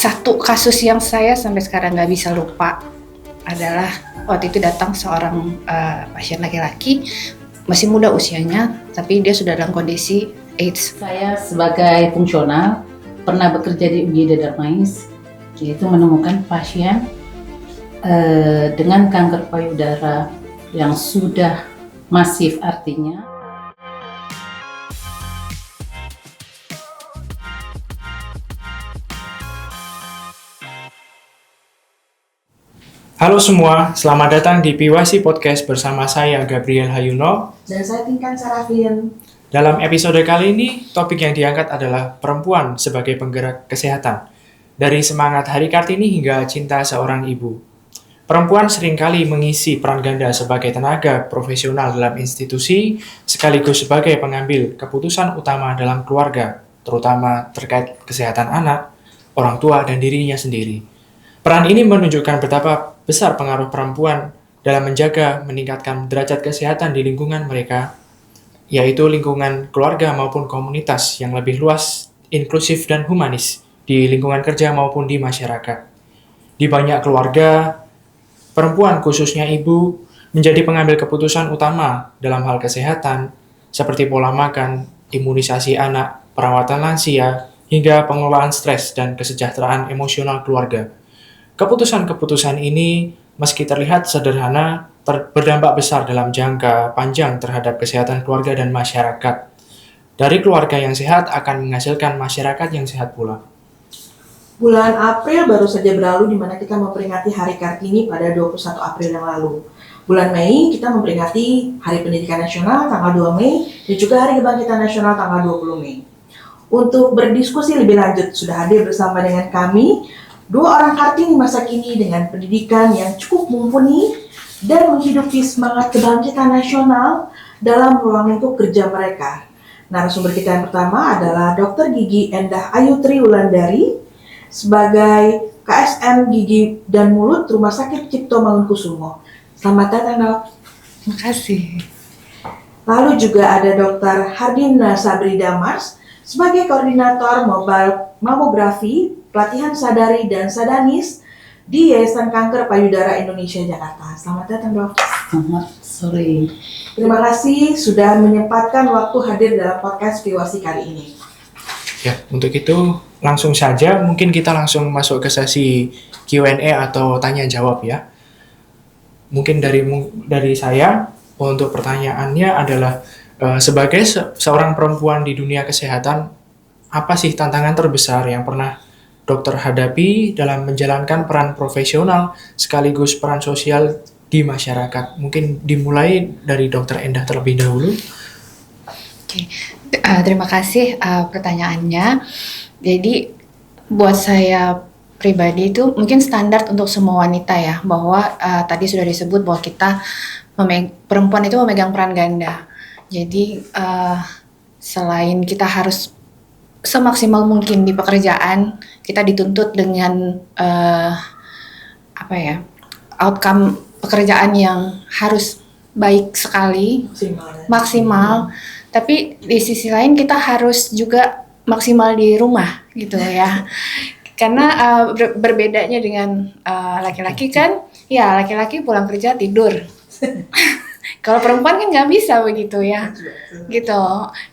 Satu kasus yang saya sampai sekarang nggak bisa lupa adalah waktu itu datang seorang pasien laki-laki, masih muda usianya, tapi dia sudah dalam kondisi AIDS. Saya sebagai fungsional pernah bekerja di UGD Darmais, yaitu menemukan pasien dengan kanker payudara yang sudah masif, artinya Halo semua, selamat datang di PYC Podcast bersama saya Gabriel Hayuno. Dan saya Tinkan Sarafin. Dalam episode kali ini, topik yang diangkat adalah perempuan sebagai penggerak kesehatan. Dari semangat Hari Kartini hingga cinta seorang ibu. Perempuan seringkali mengisi peran ganda sebagai tenaga profesional dalam institusi, sekaligus sebagai pengambil keputusan utama dalam keluarga, terutama terkait kesehatan anak, orang tua, dan dirinya sendiri. Peran ini menunjukkan betapa besar pengaruh perempuan dalam menjaga meningkatkan derajat kesehatan di lingkungan mereka, yaitu lingkungan keluarga maupun komunitas yang lebih luas, inklusif dan humanis di lingkungan kerja maupun di masyarakat. Di banyak keluarga, perempuan khususnya ibu menjadi pengambil keputusan utama dalam hal kesehatan seperti pola makan, imunisasi anak, perawatan lansia, hingga pengelolaan stres dan kesejahteraan emosional keluarga. Keputusan-keputusan ini, meski terlihat sederhana, berdampak besar dalam jangka panjang terhadap kesehatan keluarga dan masyarakat. Dari keluarga yang sehat akan menghasilkan masyarakat yang sehat pula. Bulan April baru saja berlalu di mana kita memperingati Hari Kartini pada 21 April yang lalu. Bulan Mei kita memperingati Hari Pendidikan Nasional tanggal 2 Mei dan juga Hari Kebangkitan Nasional tanggal 20 Mei. Untuk berdiskusi lebih lanjut, sudah hadir bersama dengan kami dua orang Kartini masa kini dengan pendidikan yang cukup mumpuni dan menghidupi semangat kebangkitan nasional dalam ruang lingkup kerja mereka. Narasumber kita yang pertama adalah Dr. Gigi Endah Ayu Tri Wulandari sebagai KSM Gigi dan Mulut Rumah Sakit Cipto Mangunkusumo. Selamat datang, Dok. Terima kasih. Lalu juga ada Dr. Hardina Sabri Damars sebagai Koordinator Mobile Mamografi Pelatihan Sadari dan Sadanis di Yayasan Kanker Payudara Indonesia Jakarta. Selamat datang, Dok. selamat sore. Terima kasih sudah menyempatkan waktu hadir dalam podcast PYC kali ini. Ya, untuk itu langsung saja mungkin kita langsung masuk ke sesi Q&A atau tanya jawab ya. Mungkin dari saya untuk pertanyaannya adalah sebagai seorang perempuan di dunia kesehatan, apa sih tantangan terbesar yang pernah dokter hadapi dalam menjalankan peran profesional sekaligus peran sosial di masyarakat? Mungkin dimulai dari Dr. Endah terlebih dahulu. Oke. Terima kasih pertanyaannya. Jadi buat saya pribadi itu mungkin standar untuk semua wanita ya, bahwa tadi sudah disebut bahwa kita perempuan itu memegang peran ganda. Jadi selain kita harus semaksimal mungkin di pekerjaan, kita dituntut dengan outcome pekerjaan yang harus baik sekali, maksimal. Tapi di sisi lain kita harus juga maksimal di rumah gitu ya. Karena berbedanya dengan laki-laki kan, ya laki-laki pulang kerja tidur. Kalau perempuan kan nggak bisa begitu ya, gitu.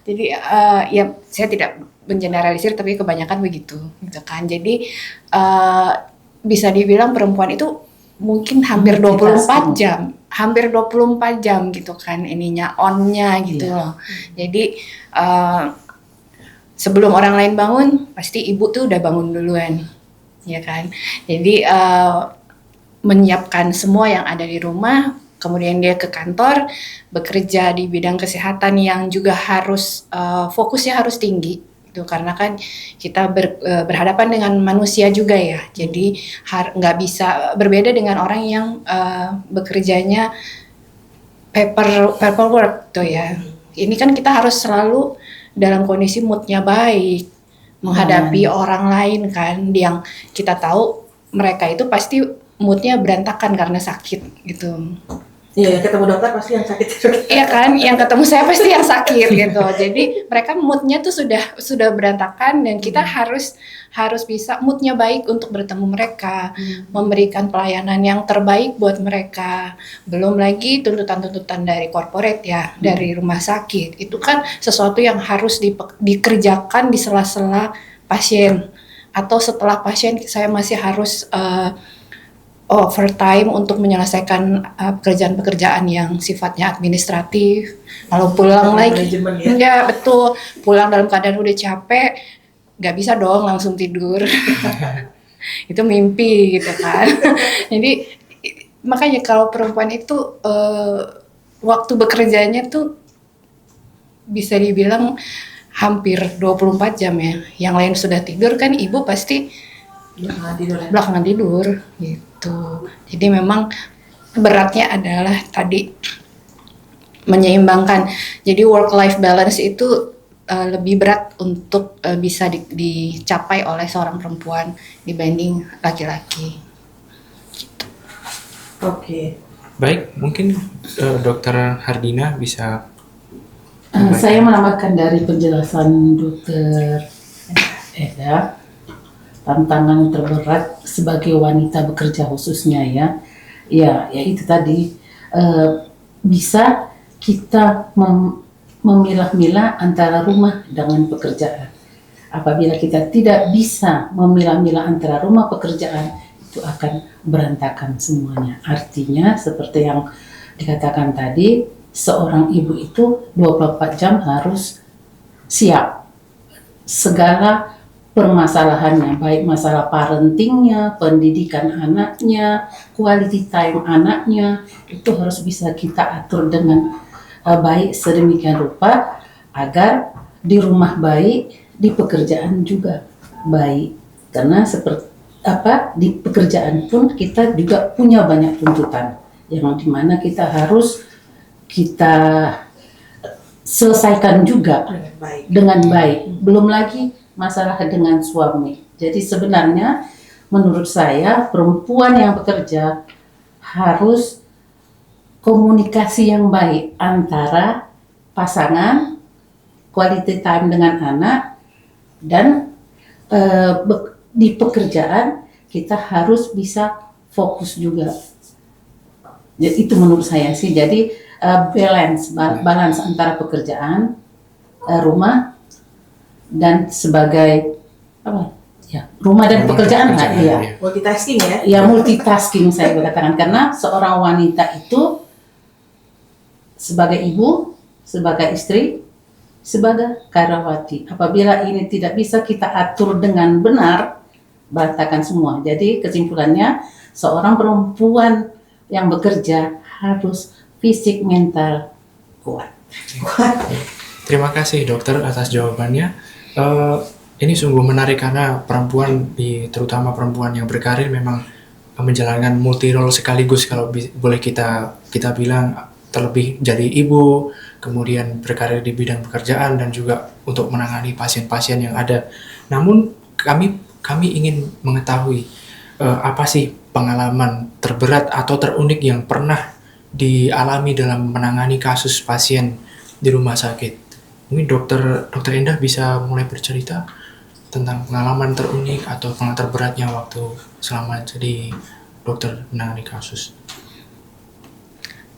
Jadi ya saya tidak mengeneralisir, tapi kebanyakan begitu, gitu kan. Jadi bisa dibilang perempuan itu mungkin hampir 24 jam, hampir 24 jam gitu kan ininya, on-nya gitu loh. Jadi sebelum orang lain bangun, pasti ibu tuh udah bangun duluan, ya kan. Jadi menyiapkan semua yang ada di rumah, kemudian dia ke kantor, bekerja di bidang kesehatan yang juga harus fokusnya harus tinggi, gitu. Karena kan kita berhadapan dengan manusia juga ya, jadi nggak bisa berbeda dengan orang yang bekerjanya paperwork tuh ya. Ini kan kita harus selalu dalam kondisi moodnya baik, menghadapi orang lain kan, yang kita tahu mereka itu pasti moodnya berantakan karena sakit gitu. Iya, ketemu dokter pasti yang sakit. Iya kan, yang ketemu saya pasti yang sakit gitu. Jadi mereka moodnya tuh sudah berantakan dan kita harus bisa moodnya baik untuk bertemu mereka, memberikan pelayanan yang terbaik buat mereka. Belum lagi tuntutan-tuntutan dari corporate ya, dari rumah sakit. Itu kan sesuatu yang harus dikerjakan di sela-sela pasien atau setelah pasien saya masih harus overtime untuk menyelesaikan pekerjaan-pekerjaan yang sifatnya administratif. Lalu pulang lagi, Manajemen ya. ya betul, pulang dalam keadaan udah capek, nggak bisa dong langsung tidur. Itu mimpi gitu kan. Jadi makanya kalau perempuan itu waktu bekerjanya tuh bisa dibilang hampir 24 jam ya. Yang lain sudah tidur kan ibu pasti belakangan tidur gitu. Jadi memang beratnya adalah tadi menyeimbangkan. Jadi work life balance itu lebih berat untuk bisa dicapai oleh seorang perempuan dibanding laki-laki. Oke. Baik, mungkin Dokter Hardina bisa. Saya menambahkan dari penjelasan Dokter Eda, tantangan terberat sebagai wanita bekerja khususnya ya itu tadi bisa kita memilah-milah antara rumah dengan pekerjaan. Apabila kita tidak bisa memilah-milah antara rumah pekerjaan, itu akan berantakan semuanya. Artinya seperti yang dikatakan tadi, seorang ibu itu 24 jam harus siap segala permasalahannya, baik masalah parentingnya, pendidikan anaknya, quality time anaknya, itu harus bisa kita atur dengan baik sedemikian rupa agar di rumah baik, di pekerjaan juga baik. Karena seperti di pekerjaan pun kita juga punya banyak tuntutan yang dimana kita harus selesaikan juga dengan baik. Belum lagi masalah dengan suami. Jadi sebenarnya menurut saya perempuan yang bekerja harus komunikasi yang baik antara pasangan, quality time dengan anak, dan di pekerjaan kita harus bisa fokus juga. Jadi itu menurut saya sih. Jadi balance antara pekerjaan, rumah, dan sebagai rumah dan pekerjaan ya. Multitasking ya. Ya multitasking saya katakan, karena seorang wanita itu sebagai ibu, sebagai istri, sebagai karyawati. Apabila ini tidak bisa kita atur dengan benar, berantakan semua. Jadi kesimpulannya seorang perempuan yang bekerja harus fisik mental kuat. Terima kasih dokter atas jawabannya. Ini sungguh menarik karena perempuan, terutama perempuan yang berkarir memang menjalankan multi role sekaligus, kalau boleh kita bilang, terlebih jadi ibu, kemudian berkarir di bidang pekerjaan dan juga untuk menangani pasien-pasien yang ada. Namun kami ingin mengetahui apa sih pengalaman terberat atau terunik yang pernah dialami dalam menangani kasus pasien di rumah sakit. Mungkin dokter Endah bisa mulai bercerita tentang pengalaman terunik atau pengalaman terberatnya waktu selama jadi dokter menangani kasus.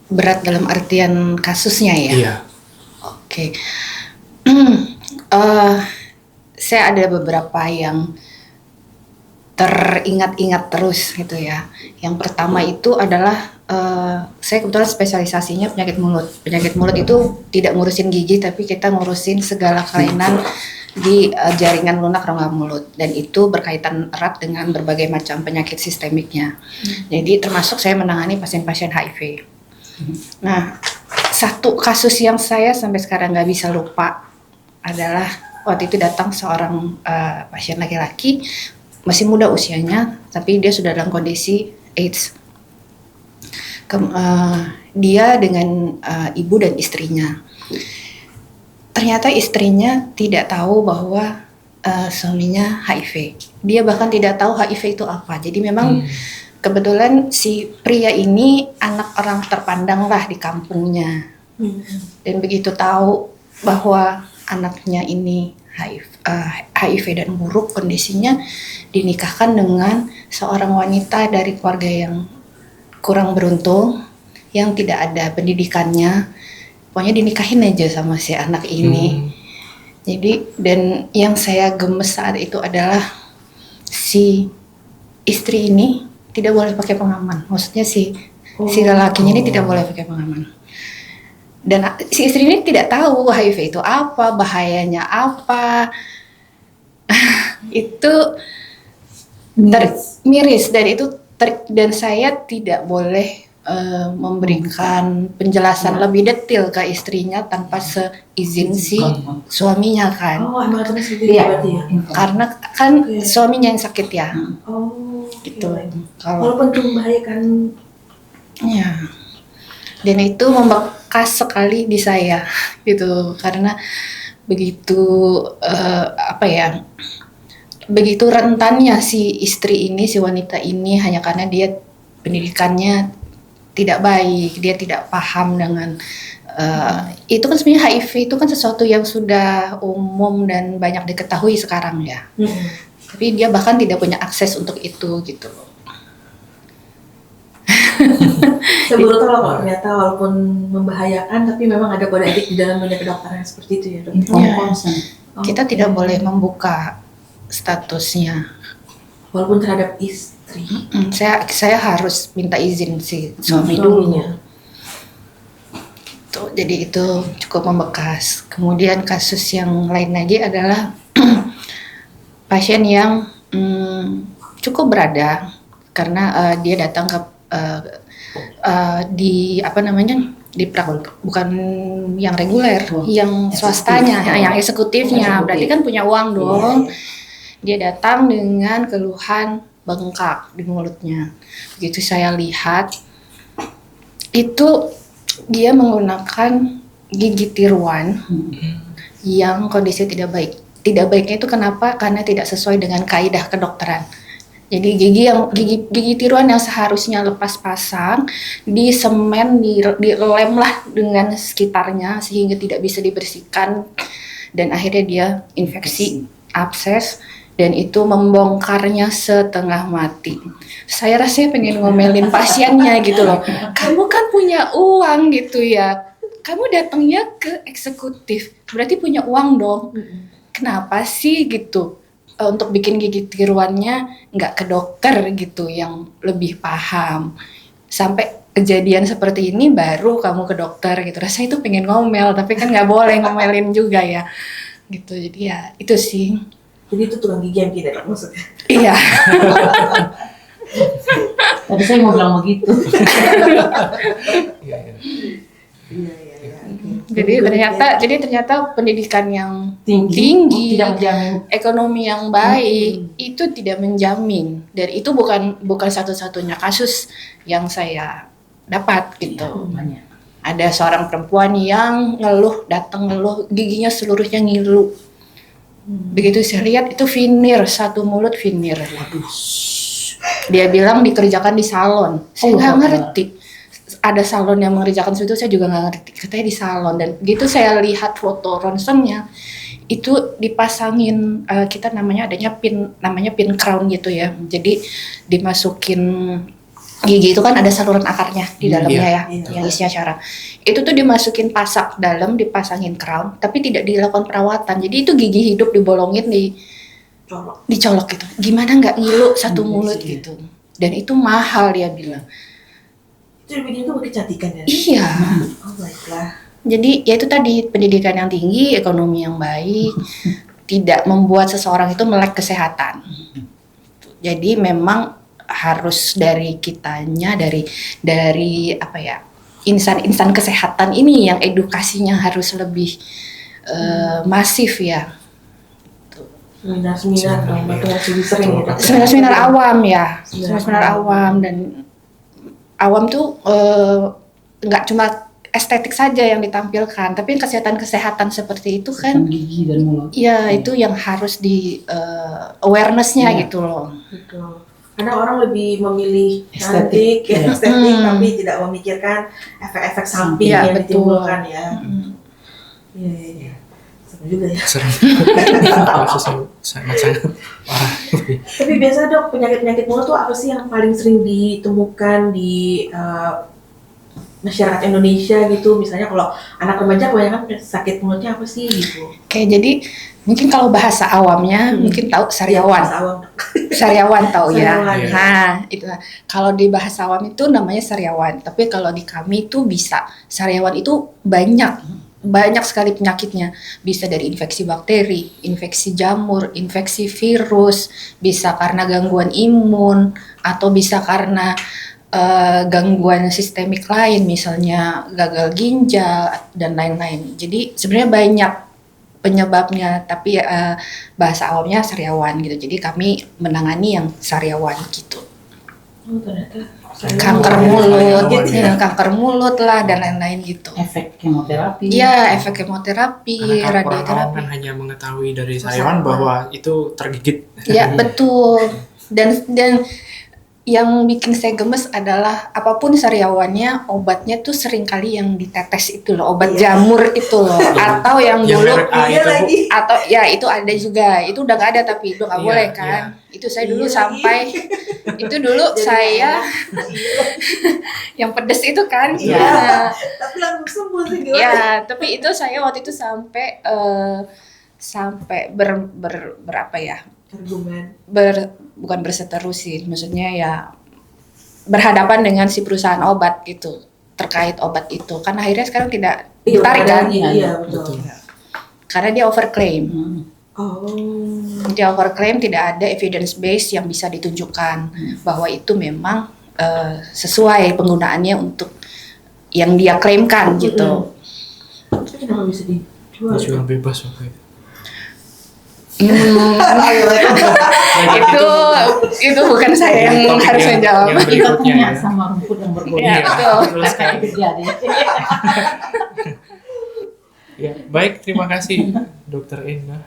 Berat dalam artian kasusnya ya? Iya. Oke. Saya ada beberapa yang teringat-ingat terus gitu ya. Yang pertama itu adalah saya kebetulan spesialisasinya penyakit mulut. Penyakit mulut itu tidak ngurusin gigi, tapi kita ngurusin segala kelainan di jaringan lunak rongga mulut, dan itu berkaitan erat dengan berbagai macam penyakit sistemiknya. Jadi termasuk saya menangani pasien-pasien HIV. Nah, satu kasus yang saya sampai sekarang nggak bisa lupa adalah waktu itu datang seorang pasien laki-laki, masih muda usianya, tapi dia sudah dalam kondisi AIDS. Dia dengan ibu dan istrinya. Ternyata istrinya tidak tahu bahwa suaminya HIV. Dia bahkan tidak tahu HIV itu apa. Jadi memang kebetulan si pria ini anak orang terpandang lah di kampungnya. Dan begitu tahu bahwa anaknya ini HIV dan buruk kondisinya, dinikahkan dengan seorang wanita dari keluarga yang kurang beruntung, yang tidak ada pendidikannya. Pokoknya dinikahin aja sama si anak ini. Jadi, dan yang saya gemes saat itu adalah si istri ini tidak boleh pakai pengaman. Maksudnya si lelakinya ini tidak boleh pakai pengaman. Dan si istri ini tidak tahu HIV itu apa, bahayanya apa. Itu miris, dan itu dan saya tidak boleh memberikan penjelasan lebih detail ke istrinya tanpa seizin si suaminya kan. Emang terus sendiri berarti ya? Karena kan suaminya yang sakit ya. Gitu. Walaupun itu membahayakan. Ya. Dan itu membekas sekali di saya gitu, karena begitu begitu rentannya si istri ini, si wanita ini, hanya karena dia pendidikannya tidak baik, dia tidak paham dengan itu kan sebenarnya HIV itu kan sesuatu yang sudah umum dan banyak diketahui sekarang ya. Tapi dia bahkan tidak punya akses untuk itu gitu. Saya baru tahu kok ternyata walaupun membahayakan tapi memang ada kode etik di dalam dunia kedokteran seperti itu ya, Dok. Kita tidak boleh membuka statusnya walaupun terhadap istri. Saya harus minta izin si suami dulunya. Jadi itu cukup membekas. Kemudian kasus yang lain lagi adalah pasien yang cukup berada karena dia datang ke di bukan yang reguler, yang swastanya, yang eksekutifnya. Berarti kan punya uang dong. Dia datang dengan keluhan bengkak di mulutnya. Begitu saya lihat, itu dia menggunakan gigi tiruan yang kondisi tidak baik. Tidak baiknya itu kenapa? Karena tidak sesuai dengan kaidah kedokteran. Jadi gigi tiruan yang seharusnya lepas pasang, di semen, dilem lah dengan sekitarnya sehingga tidak bisa dibersihkan, dan akhirnya dia infeksi, abses, dan itu membongkarnya setengah mati. Saya rasanya pengen ngomelin pasiennya gitu loh. Kamu kan punya uang gitu ya. Kamu datangnya ke eksekutif, berarti punya uang dong. Kenapa sih gitu? Untuk bikin gigi tiruannya nggak ke dokter gitu yang lebih paham. Sampai kejadian seperti ini baru kamu ke dokter gitu. Rasanya itu pengen ngomel, tapi kan nggak boleh ngomelin juga ya. Gitu, jadi ya itu sih. Jadi itu tukang gigi yang tidak maksudnya. Iya. Tadi saya mau bilang begitu. Jadi ternyata pendidikan yang tinggi tidak menjamin ekonomi yang baik itu tidak menjamin. Dan itu bukan satu-satunya kasus yang saya dapat gitu. Ada seorang perempuan yang datang ngeluh giginya seluruhnya ngilu. Begitu saya lihat itu veneer, satu mulut veneer. Dia bilang dikerjakan di salon. Saya nggak ngerti. Ada salon yang mengerjakan itu, saya juga nggak ngerti. Katanya di salon. Dan begitu saya lihat foto ronsennya, itu dipasangin kita adanya pin crown gitu ya. Jadi dimasukin gigi itu kan ada saluran akarnya di dalamnya yang isinya syaraf. Itu tuh dimasukin pasak dalam, dipasangin crown, tapi tidak dilakukan perawatan. Jadi itu gigi hidup dibolongin, dicolok gitu. Gimana nggak ngilu satu mulut gitu. Dan itu mahal dia bilang. Itu bikin itu kecantikan ya? Iya. Baiklah. Jadi ya itu tadi, pendidikan yang tinggi, ekonomi yang baik, tidak membuat seseorang itu melek kesehatan. Jadi memang harus dari kitanya, dari insan kesehatan ini yang edukasinya harus lebih masif ya. Seminar lebih sering gitu. Seminar awam ya. Seminar awam, dan awam tuh nggak cuma estetik saja yang ditampilkan, tapi kesehatan seperti itu kan gigi dan mulut. Ya itu yang harus di awareness-nya gitu loh. Betul. Karena orang lebih memilih Estetik, cantik, ya. estetik, tapi tidak memikirkan efek-efek samping Iya, yang betul. ditimbulkan ya. Iya. Seru juga ya. Serem. Kasusnya sangat-sangat parah. Tapi biasa Dok, penyakit-penyakit mulut tuh apa sih yang paling sering ditemukan di masyarakat Indonesia gitu? Misalnya kalau anak remaja kebanyakan sakit mulutnya apa sih gitu? Oke, jadi mungkin kalau bahasa awamnya mungkin tahu sariawan. Bahasa awam. Sariawan tahu ya. Sariawan, ya. Nah, itu kalau di bahasa awam itu namanya sariawan. Tapi kalau di kami itu bisa sariawan itu banyak sekali penyakitnya. Bisa dari infeksi bakteri, infeksi jamur, infeksi virus, bisa karena gangguan imun atau bisa karena gangguan sistemik lain, misalnya gagal ginjal dan lain-lain. Jadi sebenarnya banyak penyebabnya, tapi bahasa awamnya sariawan gitu. Jadi kami menangani yang sariawan gitu. Oh, ternyata Kanker Oh, mulut, sariawan, gitu, ya. kanker mulut lah dan lain-lain gitu. Efek kemoterapi. Iya, efek kemoterapi, Karena kan orang awam radioterapi. kan hanya mengetahui dari sariawan bahwa itu tergigit. Ya, betul. Dan yang bikin saya gemes adalah apapun sariawannya, obatnya tuh sering kali yang ditetes itu loh, obat Iya. jamur itu loh, atau yang Yang dulu merek A Iya itu, Bu. lagi. atau ya itu ada juga, itu udah nggak ada tapi udah nggak Iya, boleh kan. Itu saya dulu Iya lagi. sampai itu dulu Jadi saya enak. yang pedes itu kan. Iya. Nah, Tapi langsung sembuh sih gimana? ya, tapi itu saya waktu itu sampai berapa ya? Argumen. Bukan berseteru sih, maksudnya ya berhadapan dengan si perusahaan obat gitu terkait obat itu kan akhirnya sekarang tidak ditarik kan Iya, betul. karena dia overclaim. Oh. Dia overclaim, tidak ada evidence base yang bisa ditunjukkan bahwa itu memang sesuai penggunaannya untuk yang dia klaimkan gitu. Tapi kenapa bisa dijual? Jual bebas waktu itu. Itu bukan saya yang Topik harus yang- menjawab. yang Kita berikutnya punya ya. sama rumput yang berbeda. Iya, betul. Betul sekali. Itu jadi. Ya, baik, terima kasih Dokter Indah.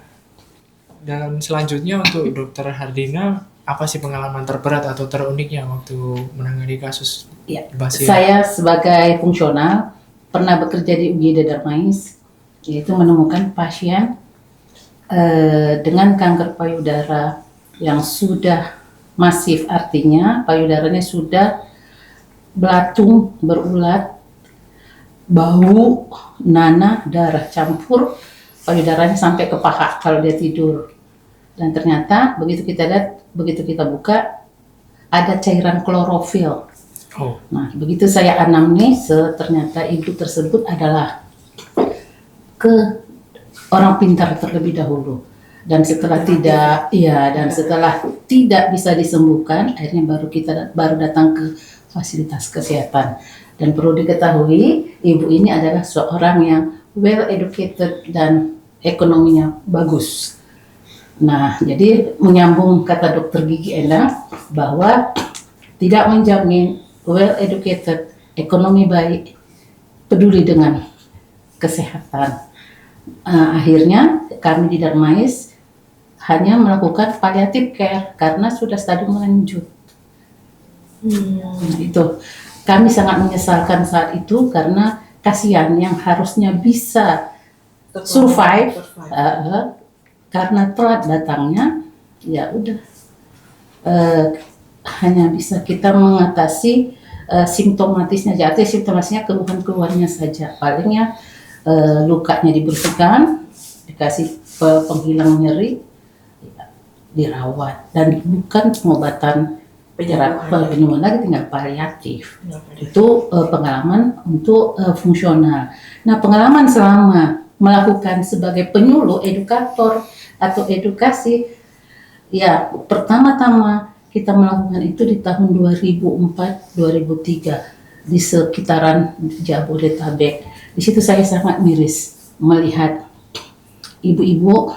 Dan selanjutnya untuk Dokter Hardina, apa sih pengalaman terberat atau teruniknya waktu menangani kasus Ya, Basir? saya sebagai fungsional pernah bekerja di UGD Darmais, yaitu menemukan pasien dengan kanker payudara yang sudah masif, artinya payudaranya sudah belatung, berulat, bau, nanah, darah campur, payudaranya sampai ke paha kalau dia tidur. Dan ternyata begitu kita lihat, begitu kita buka, ada cairan klorofil. Oh, Nah, begitu saya anamnesa, ternyata ibu tersebut adalah ke orang pintar terlebih dahulu. Dan setelah tidak bisa disembuhkan, akhirnya baru datang ke fasilitas kesehatan. Dan perlu diketahui, ibu ini adalah seorang yang well educated dan ekonominya bagus. Nah, jadi menyambung kata Dokter Gigi Endang bahwa tidak menjamin well educated, ekonomi baik, peduli dengan kesehatan. Akhirnya kami di Darmais hanya melakukan palliative care karena sudah stadium lanjut. Nah, itu kami sangat menyesalkan saat itu karena kasihan yang harusnya bisa survive karena telat datangnya, ya udah hanya bisa kita mengatasi simptomatisnya aja, artinya simptomatisnya keluhan-keluhannya saja, palingnya lukanya dibersihkan, dikasih penghilang nyeri, dirawat, dan bukan pengobatan penyembuhan lagi, tinggal paliatif. Itu pengalaman untuk fungsional. Nah, pengalaman selama melakukan sebagai penyuluh, edukator atau edukasi, ya pertama-tama kita melakukan itu di tahun 2004-2003 di sekitaran Jabodetabek. Di situ saya sangat miris melihat ibu-ibu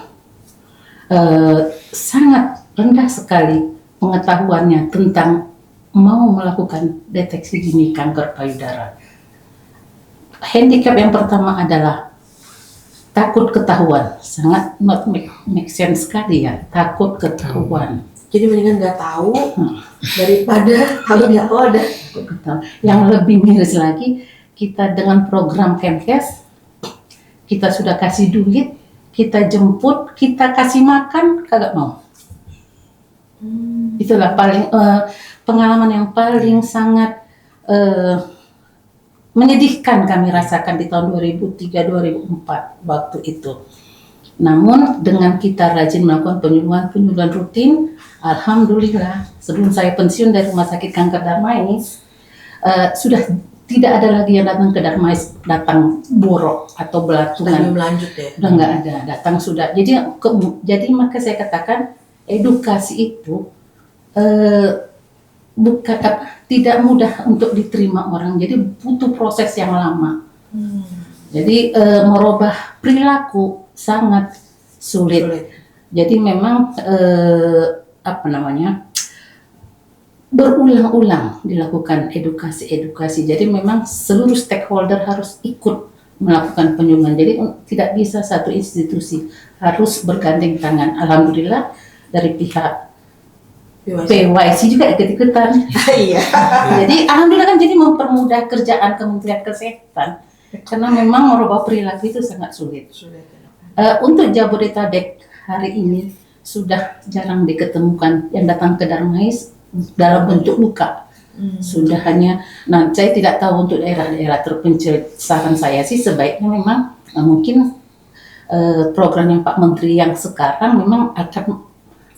sangat rendah sekali pengetahuannya tentang mau melakukan deteksi dini kanker payudara. Handicap yang pertama adalah takut ketahuan, sangat not make sense sekali ya, takut ketahuan. Jadi mendingan nggak tahu daripada tahu nggak tahu ada. Yang lebih miris lagi, kita dengan program Kemkes, kita sudah kasih duit, kita jemput, kita kasih makan, kagak mau. Itulah paling pengalaman yang paling sangat menyedihkan kami rasakan di tahun 2003-2004 waktu itu. Namun dengan kita rajin melakukan penyuluhan rutin, alhamdulillah sebelum saya pensiun dari Rumah Sakit Kanker Darmais, sudah tidak ada lagi yang datang ke Darmais, datang borok atau belatungan. Belum lanjut ya. Udah nggak ada, datang sudah. Jadi maka saya katakan edukasi itu bukan tidak mudah untuk diterima orang. Jadi butuh proses yang lama. Jadi merubah perilaku sangat sulit. Jadi memang berulang-ulang dilakukan edukasi. Jadi memang seluruh stakeholder harus ikut melakukan penyuluhan. Jadi tidak bisa satu institusi, harus bergandeng tangan. Alhamdulillah dari pihak PYC juga ikut-ikutan. Iya. Jadi alhamdulillah kan jadi mempermudah kerjaan Kementerian Kesehatan karena memang merubah perilaku itu sangat sulit. Untuk Jabodetabek hari ini sudah jarang diketemukan yang datang ke Darmais dalam bentuk luka. Sudah hanya, saya tidak tahu untuk daerah-daerah terpencil, saran saya sih sebaiknya memang mungkin program yang Pak Menteri yang sekarang memang akan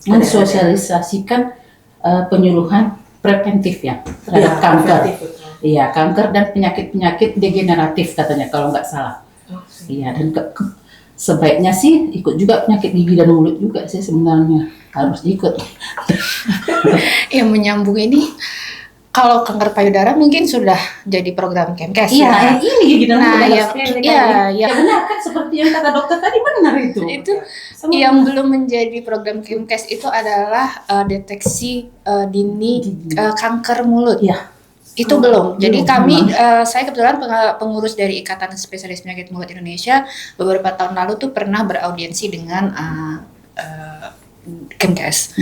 mensosialisasikan penyuluhan preventif ya terhadap kanker. Iya, kanker dan penyakit-penyakit degeneratif katanya kalau nggak salah. Iya, dan sebaiknya sih ikut juga penyakit gigi dan mulut juga sih sebenarnya harus ikut. Yang menyambung ini, kalau kanker payudara mungkin sudah jadi program Kemkes. Iya, ini gigi dan mulut. Ya benar kan seperti yang kata dokter tadi, benar itu. Itu yang belum menjadi program Kemkes itu adalah deteksi dini kanker mulut. Iya. Itu belum. Jadi saya kebetulan pengurus dari Ikatan Spesialis Penyakit Mulut Indonesia beberapa tahun lalu tuh pernah beraudiensi dengan Kemkes.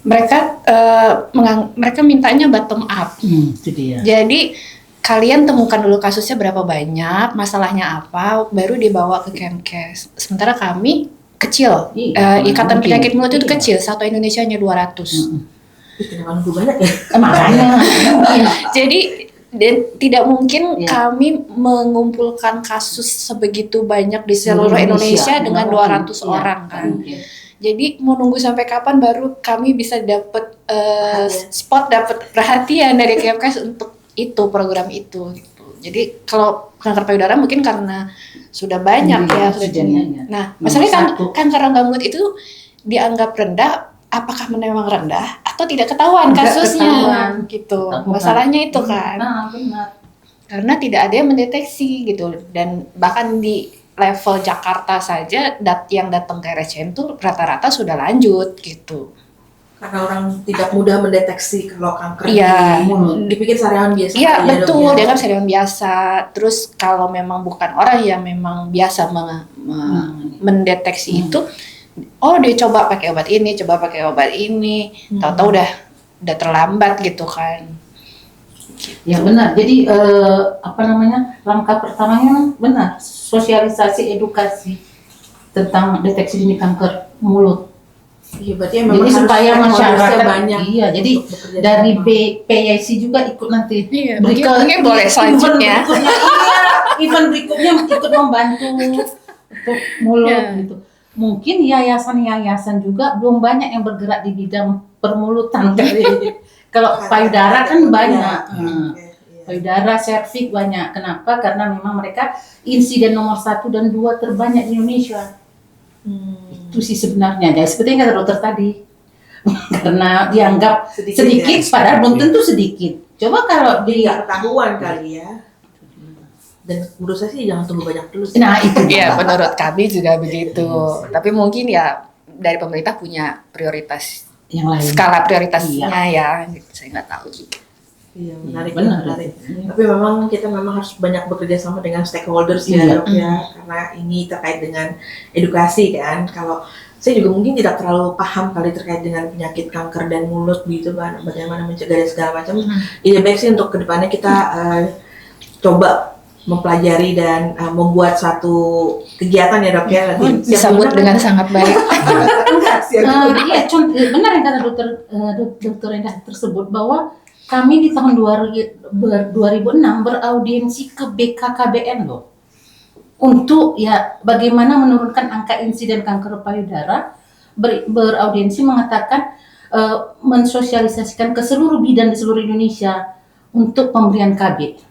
Mereka mintanya bottom up. Itu dia. Jadi kalian temukan dulu kasusnya berapa banyak, masalahnya apa, baru dibawa ke Kemkes. Sementara kami kecil, Ikatan Penyakit Mulut itu kecil, satu Indonesia hanya 200. Kenapa banyak ya? Makanya. Jadi tidak mungkin kami mengumpulkan kasus sebegitu banyak di seluruh Indonesia dengan 200 orang kan. Jadi mau nunggu sampai kapan baru kami bisa dapat dapat perhatian dari Kemkes untuk itu program itu gitu. Jadi kalau kanker payudara mungkin karena sudah banyak sudah. Nah, masalahnya kanker rongga mulut itu dianggap rendah. Apakah memang rendah atau tidak ketahuan kasusnya gitu. Masalahnya itu kan. Benar. Karena tidak ada yang mendeteksi gitu, dan bahkan di level Jakarta saja yang datang ke RSCM tuh rata-rata sudah lanjut gitu. Karena orang tidak mudah mendeteksi kalau kanker di mulut. Dipikir sariawan biasa. Iya, betul, dianggap sariawan biasa. Terus kalau memang bukan orang yang memang biasa mendeteksi itu, dia coba pakai obat ini, tahu-tahu udah terlambat gitu kan. Ya benar. Jadi langkah pertamanya benar, sosialisasi edukasi tentang deteksi dini kanker mulut. Iya, berarti memang jadi supaya masyarakat banyak. Iya, jadi dari PYC juga ikut nanti. Iya, mungkin boleh selanjutnya. Event berikutnya ikut membantu untuk mulut gitu. Mungkin yayasan-yayasan juga belum banyak yang bergerak di bidang permulutan. Kalau payudara kan banyak. Payudara, serviks banyak. Kenapa? Karena memang mereka insiden nomor 1 dan 2 terbanyak di Indonesia. Itu sih sebenarnya. Jadi seperti yang kata dokter tadi. Karena dianggap sedikit padahal belum tentu sedikit. Coba kalau ketahuan kali ya. Dan menurut saya sih jangan tunggu banyak dulu sih. Nah itu ya menurut kami juga begitu. Tapi mungkin ya dari pemerintah punya prioritas yang lain. Skala prioritasnya ya. Saya nggak tahu juga. Iya, menarik. Tapi memang kita harus banyak bekerja sama dengan stakeholders ya, Dok ya. Karena ini terkait dengan edukasi kan. Kalau saya juga mungkin tidak terlalu paham kali terkait dengan penyakit kanker dan mulut gitu kan, bagaimana mencegah dan segala macam. Jadi baik sih untuk kedepannya kita coba mempelajari dan membuat satu kegiatan ya dok ya. Disambut dengan sangat baik. Iya, benar yang kata dokter Endah tersebut, bahwa kami di tahun 2006 beraudiensi ke BKKBN loh, untuk ya bagaimana menurunkan angka insiden kanker payudara. Beraudiensi mengatakan mensosialisasikan ke seluruh bidan di seluruh Indonesia untuk pemberian KB.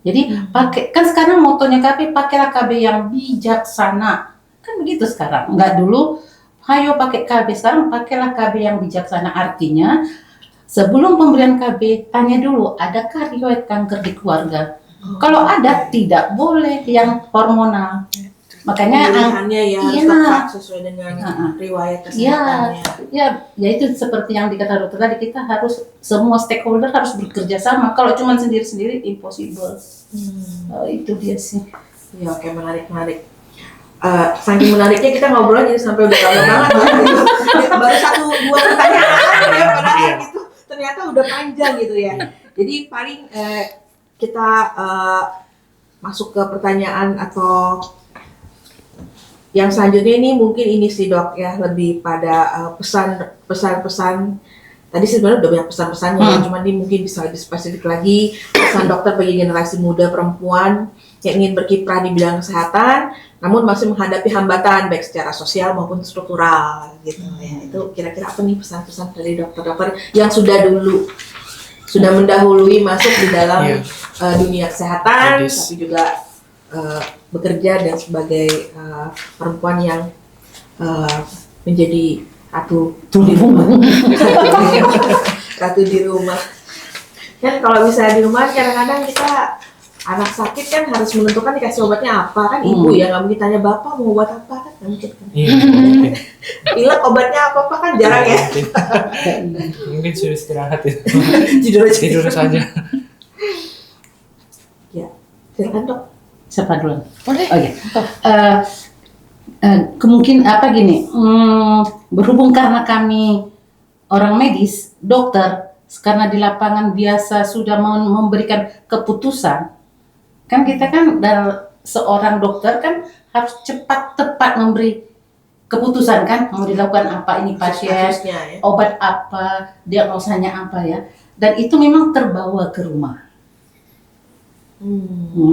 Jadi pakai, kan sekarang motonya KB, pakailah KB yang bijaksana, kan begitu sekarang. Enggak dulu, hayo pakai KB, sekarang pakailah KB yang bijaksana. Artinya sebelum pemberian KB, tanya dulu, adakah riwayat kanker di keluarga? Kalau ada, tidak boleh yang hormonal. Makanya pilihannya ya harus tepat sesuai dengan riwayat kesehatannya. Ya itu seperti yang dikata dokter tadi, kita harus semua stakeholder harus bekerja sama. Kalau cuma sendiri-sendiri impossible. Itu dia sih. Ya oke, menarik. Saking menariknya kita ngobrol jadi sampai udah lama banget. Baru 1-2 pertanyaan ya, padahal gitu ternyata udah panjang gitu ya. Jadi paling kita masuk ke pertanyaan atau yang selanjutnya ini mungkin ini sih dok ya, lebih pada pesan-pesan. Tadi sebenarnya udah banyak pesan-pesannya, cuman ini mungkin bisa lebih spesifik lagi. Pesan dokter bagi generasi muda perempuan yang ingin berkiprah di bidang kesehatan, namun masih menghadapi hambatan baik secara sosial maupun struktural gitu ya. Itu kira-kira apa nih pesan-pesan dari dokter-dokter yang sudah mendahului masuk di dalam dunia kesehatan, tapi juga bekerja dan sebagai perempuan yang menjadi ratu di rumah. Kan kalau misalnya di rumah kadang-kadang kita anak sakit kan harus menentukan dikasih obatnya apa, kan ibu ya, nggak mungkin tanya bapak mau obat apa, kan nggak mungkin kan. Pilek obatnya apa kan jarang ya. Mungkin sudah istirahat ya. Tidur saja. Ya, silakan dok. Siapa duluan? Boleh. Oke. Kemungkinan apa gini, berhubung karena kami orang medis, dokter, karena di lapangan biasa sudah memberikan keputusan, kan kita kan seorang dokter kan harus cepat tepat memberi keputusan kan, mau dilakukan apa ini pasien, obat apa, diagnosanya apa ya, dan itu memang terbawa ke rumah.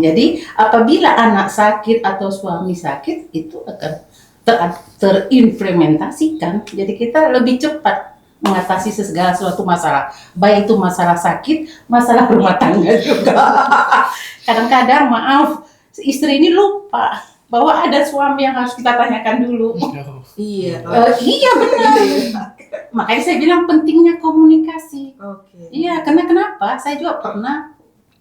Jadi apabila anak sakit atau suami sakit, itu akan terimplementasikan. Jadi kita lebih cepat mengatasi segala suatu masalah, baik itu masalah sakit, masalah rumah tangga juga. Kadang-kadang maaf, istri ini lupa bahwa ada suami yang harus kita tanyakan dulu. Iya. Iya benar. Makanya saya bilang pentingnya komunikasi. Iya, karena kenapa? Saya juga pernah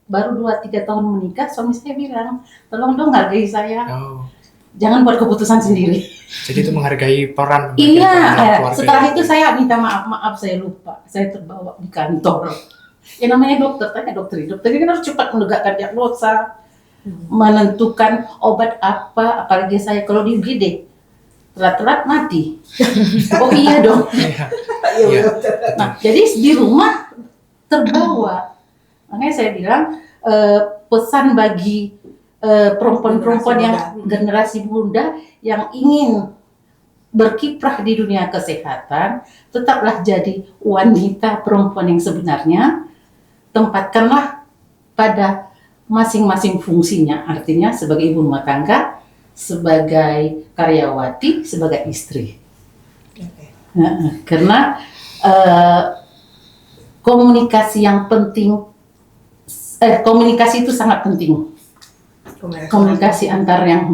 baru 2-3 tahun menikah, suami saya bilang, tolong dong hargai saya. Jangan buat keputusan sendiri. Jadi itu menghargai peran. Iya, setelah itu saya minta maaf saya lupa. Saya terbawa di kantor. Ya namanya dokter, tanya dokter ini kan harus cepat menegakkan diagnosa, menentukan obat apa, apalagi saya kalau di UGD telat-telat mati. Oh iya dong. Nah, jadi di rumah terbawa. Makanya saya bilang pesan bagi perempuan-perempuan yang generasi muda yang ingin berkiprah di dunia kesehatan, tetaplah jadi wanita perempuan yang sebenarnya, tempatkanlah pada masing-masing fungsinya, artinya sebagai ibu rumah tangga, sebagai karyawati, sebagai istri. Karena komunikasi yang penting, komunikasi itu sangat penting. Komunikasi antar yang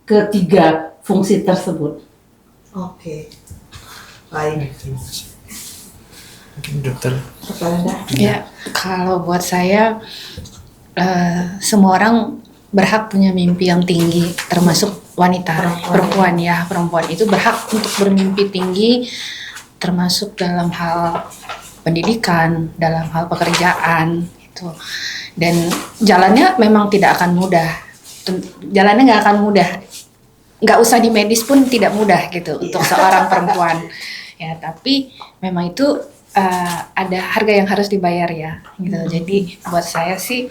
ketiga fungsi tersebut. Oke. Baik. Mungkin dokter. Ya, kalau buat saya semua orang berhak punya mimpi yang tinggi, termasuk wanita, perempuan itu berhak untuk bermimpi tinggi, termasuk dalam hal pendidikan, dalam hal pekerjaan itu. Dan jalannya memang tidak akan mudah. Jalannya nggak akan mudah. nggak usah di medis pun tidak mudah gitu untuk seorang perempuan. Ya, tapi memang itu ada harga yang harus dibayar ya gitu. Jadi buat saya sih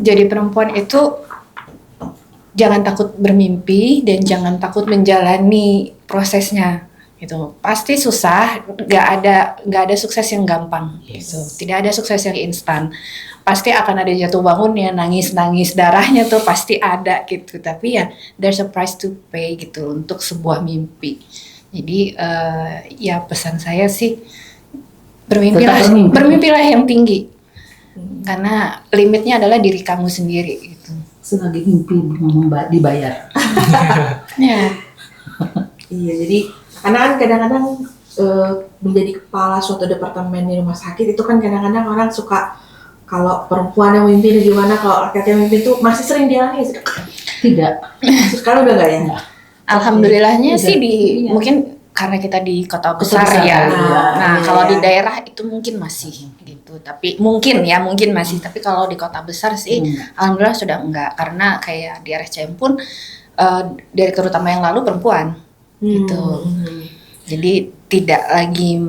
jadi perempuan itu jangan takut bermimpi dan jangan takut menjalani prosesnya gitu. Pasti susah, nggak ada sukses yang gampang gitu. Tidak ada sukses yang instan. Pasti akan ada jatuh bangun ya, nangis darahnya tuh pasti ada gitu. Tapi ya there's a price to pay gitu untuk sebuah mimpi. Jadi ya pesan saya sih bermimpilah yang tinggi. Karena limitnya adalah diri kamu sendiri gitu. Selagi mimpi belum dibayar. Ya. Iya, jadi karena kan kadang-kadang menjadi kepala suatu departemen di rumah sakit itu kan kadang-kadang orang suka kalau perempuan yang memimpin gimana, kalau laki-laki yang memimpin itu masih sering dialami. Tidak. Sekarang udah nggak ya? Alhamdulillahnya Iya. sih Iya. mungkin karena kita di kota besar besar, ya. iya. Nah, Iya, kalau iya. di daerah itu mungkin masih gitu. Tapi mungkin masih. Tapi kalau di kota besar sih, alhamdulillah sudah enggak. Karena kayak di RSCM pun direktur utama yang lalu perempuan gitu. Jadi tidak lagi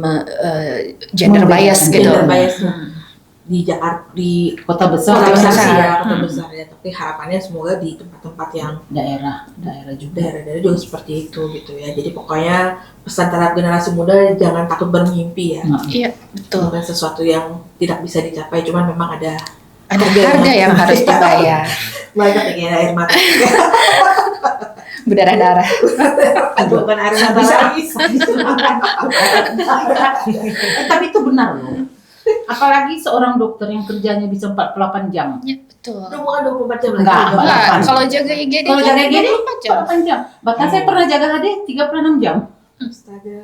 gender bias gitu. Gender bias di Jakarta, di Kota besar, kota besar sih besar. ya, kota besar ya. Tapi harapannya semoga di tempat-tempat yang daerah juga. daerah-daerah juga seperti itu gitu ya. Jadi pokoknya pesan terhadap generasi muda jangan takut bermimpi ya. Iya, betul. Bukan sesuatu yang tidak bisa dicapai, cuman memang ada Harga yang harus dibayar. mereka pengen air mata. Berdarah-darah. Bukan air mata lagi. Tapi itu benar loh. Apalagi seorang dokter yang kerjanya bisa 48 jam. Ya, betul. Itu bukan 24 jam lagi. Enggak, Enggak, 48. kalau jaga IGD Kalau jaga gini 24 jam. 48 jam. Bahkan saya pernah jaga HD 36 jam. Astaga.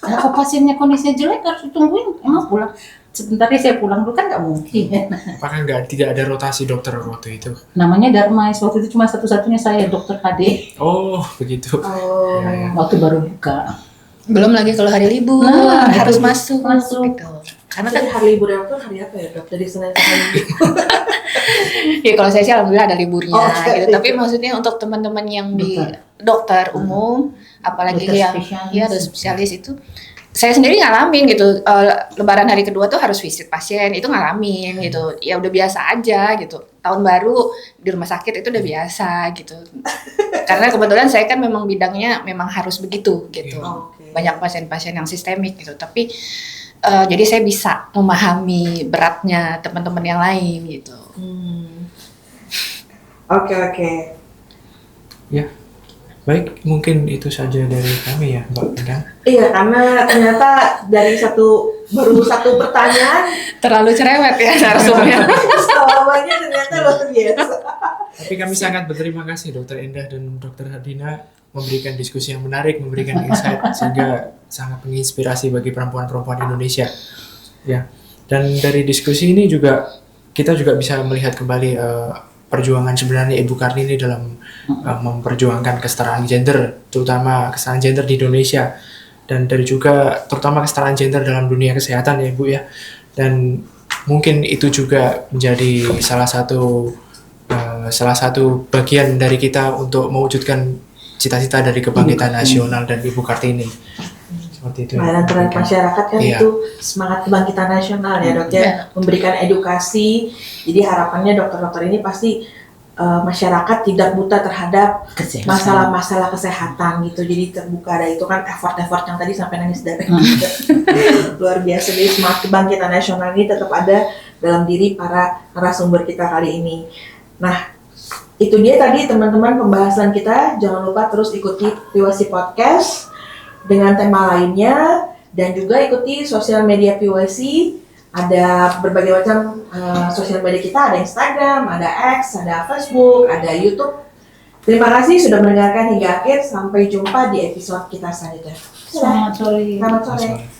Nah, kalau pasiennya kondisinya jelek harus ditungguin. Emang pulang. Sebentar deh saya pulang dulu kan nggak mungkin. Apakah tidak ada rotasi dokter waktu itu? Namanya Darmais. Waktu itu cuma satu-satunya saya dokter HD. Oh, begitu. Oh. Ya, ya. Waktu baru buka. Belum lagi kalau hari libur Nah, harus itu masuk masuk. gitu. Karena kan Jadi hari libur yang tuh hari apa ya dok? Dari Senin sampai Minggu. ya kalau saya sih alhamdulillah ada liburnya Oh, gitu. Tapi maksudnya untuk teman-teman yang di dokter umum, apalagi Dokter yang spesialis. ya dokter spesialis itu, saya sendiri ngalamin gitu. Lebaran hari kedua tuh harus visit pasien, itu ngalamin gitu. Ya udah biasa aja gitu. Tahun baru di rumah sakit itu udah biasa gitu. Karena kebetulan saya kan memang bidangnya memang harus begitu gitu. Oke. Banyak pasien-pasien yang sistemik gitu. Tapi jadi saya bisa memahami beratnya teman-teman yang lain gitu. Oke. Ya. Baik, mungkin itu saja dari kami ya, Mbak Endang. Iya, karena ternyata dari baru satu pertanyaan Terlalu cerewet ya narasumbernya. selamanya ternyata luar biasa. Tapi kami sangat berterima kasih Dokter Endah dan Dokter Hardina memberikan diskusi yang menarik, memberikan insight sehingga sangat menginspirasi bagi perempuan-perempuan Indonesia. Ya. Dan dari diskusi ini juga kita juga bisa melihat kembali perjuangan sebenarnya Ibu Kartini dalam memperjuangkan kesetaraan gender, terutama kesetaraan gender di Indonesia, dan dari juga terutama kesetaraan gender dalam dunia kesehatan ya Ibu ya. Dan mungkin itu juga menjadi salah satu bagian dari kita untuk mewujudkan cita-cita dari kebangkitan nasional dan Ibu Kartini. Seperti itu. Pelayanan terhadap masyarakat kan Iya. itu semangat kebangkitan nasional ya dok ya, Iya. memberikan edukasi. Jadi harapannya dokter-dokter ini pasti masyarakat tidak buta terhadap Kesehatan. masalah-masalah kesehatan gitu. Jadi terbuka, ada itu kan effort yang tadi sampai nangis darah. Luar biasa. Jadi semangat kebangkitan nasional ini tetap ada dalam diri para narasumber kita kali ini. Nah, itu dia tadi teman-teman pembahasan kita. Jangan lupa terus ikuti PYC Podcast dengan tema lainnya, dan juga ikuti sosial media PYC. Ada berbagai macam sosial media kita, ada Instagram, ada X, ada Facebook, ada YouTube. Terima kasih sudah mendengarkan hingga akhir. Sampai jumpa di episode kita selanjutnya. Selamat sore. Selamat sore. Masalah.